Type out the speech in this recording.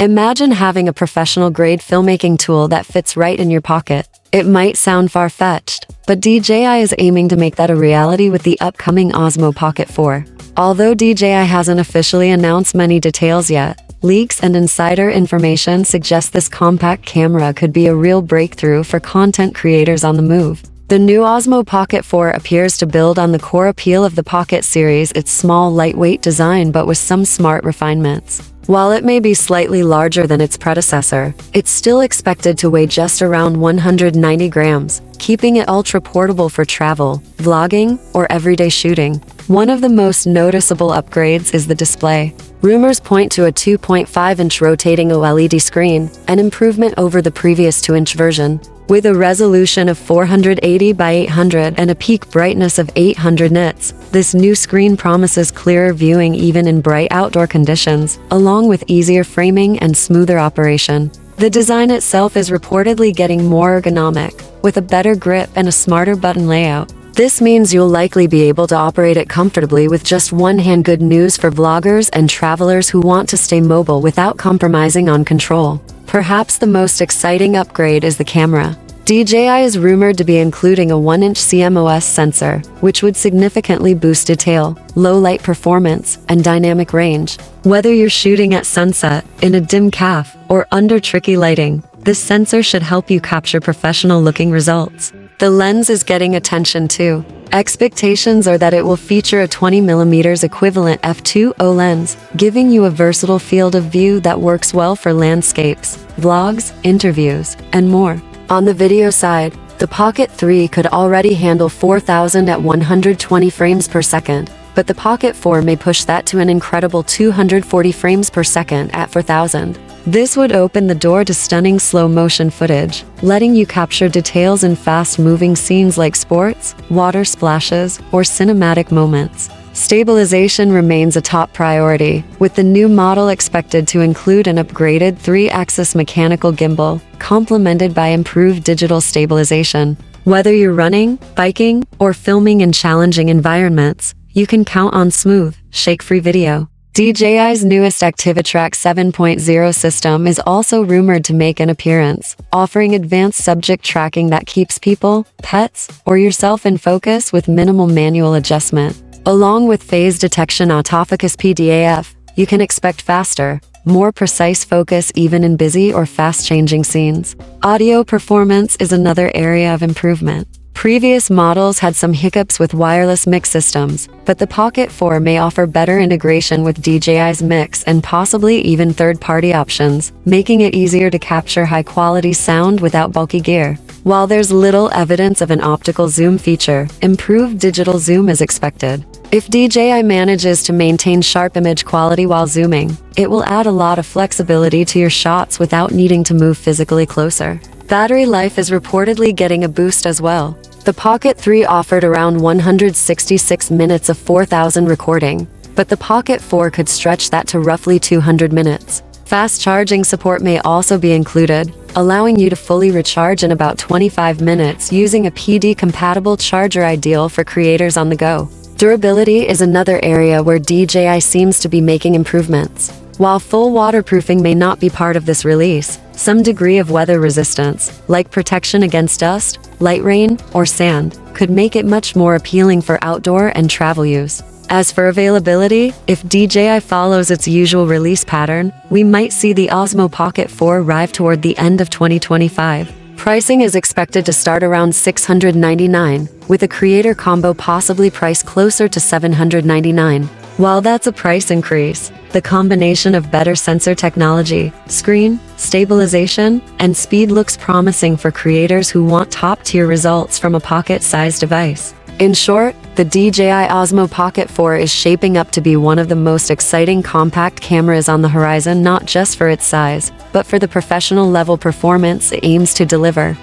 Imagine having a professional-grade filmmaking tool that fits right in your pocket. It might sound far-fetched, but DJI is aiming to make that a reality with the upcoming Osmo Pocket 4. Although DJI hasn't officially announced many details yet, leaks and insider information suggest this compact camera could be a real breakthrough for content creators on the move. The new Osmo Pocket 4 appears to build on the core appeal of the Pocket series, its small, lightweight design but with some smart refinements. While it may be slightly larger than its predecessor, it's still expected to weigh just around 190 grams, keeping it ultra-portable for travel, vlogging, or everyday shooting. One of the most noticeable upgrades is the display. Rumors point to a 2.5-inch rotating OLED screen, an improvement over the previous 2-inch version. With a resolution of 480 by 800 and a peak brightness of 800 nits, this new screen promises clearer viewing even in bright outdoor conditions, along with easier framing and smoother operation. The design itself is reportedly getting more ergonomic, with a better grip and a smarter button layout. This means you'll likely be able to operate it comfortably with just one hand. Good news for vloggers and travelers who want to stay mobile without compromising on control. Perhaps the most exciting upgrade is the camera. DJI is rumored to be including a 1-inch CMOS sensor, which would significantly boost detail, low light performance, and dynamic range. Whether you're shooting at sunset, in a dim caf, or under tricky lighting, this sensor should help you capture professional-looking results. The lens is getting attention too. Expectations are that it will feature a 20mm equivalent f2.0 lens, giving you a versatile field of view that works well for landscapes, vlogs, interviews, and more. On the video side, the Pocket 3 could already handle 4000 at 120 frames per second, but the Pocket 4 may push that to an incredible 240 frames per second at 4000. This would open the door to stunning slow-motion footage, letting you capture details in fast-moving scenes like sports, water splashes, or cinematic moments. Stabilization remains a top priority, with the new model expected to include an upgraded 3-axis mechanical gimbal, complemented by improved digital stabilization. Whether you're running, biking, or filming in challenging environments, you can count on smooth, shake-free video. DJI's newest ActiviTrack 7.0 system is also rumored to make an appearance, offering advanced subject tracking that keeps people, pets, or yourself in focus with minimal manual adjustment. Along with phase detection autofocus PDAF, you can expect faster, more precise focus even in busy or fast-changing scenes. Audio performance is another area of improvement. Previous models had some hiccups with wireless mix systems, but the Pocket 4 may offer better integration with DJI's mix and possibly even third-party options, making it easier to capture high-quality sound without bulky gear. While there's little evidence of an optical zoom feature, improved digital zoom is expected. If DJI manages to maintain sharp image quality while zooming, it will add a lot of flexibility to your shots without needing to move physically closer. Battery life is reportedly getting a boost as well. The Pocket 3 offered around 166 minutes of 4000 recording, but the Pocket 4 could stretch that to roughly 200 minutes. Fast charging support may also be included, allowing you to fully recharge in about 25 minutes using a PD-compatible charger ideal for creators on the go. Durability is another area where DJI seems to be making improvements. While full waterproofing may not be part of this release, some degree of weather resistance, like protection against dust, light rain, or sand, could make it much more appealing for outdoor and travel use. As for availability, if DJI follows its usual release pattern, we might see the Osmo Pocket 4 arrive toward the end of 2025. Pricing is expected to start around $699, with a creator combo possibly priced closer to $799. While that's a price increase, the combination of better sensor technology, screen, stabilization, and speed looks promising for creators who want top-tier results from a pocket-sized device. In short, the DJI Osmo Pocket 4 is shaping up to be one of the most exciting compact cameras on the horizon, not just for its size, but for the professional-level performance it aims to deliver.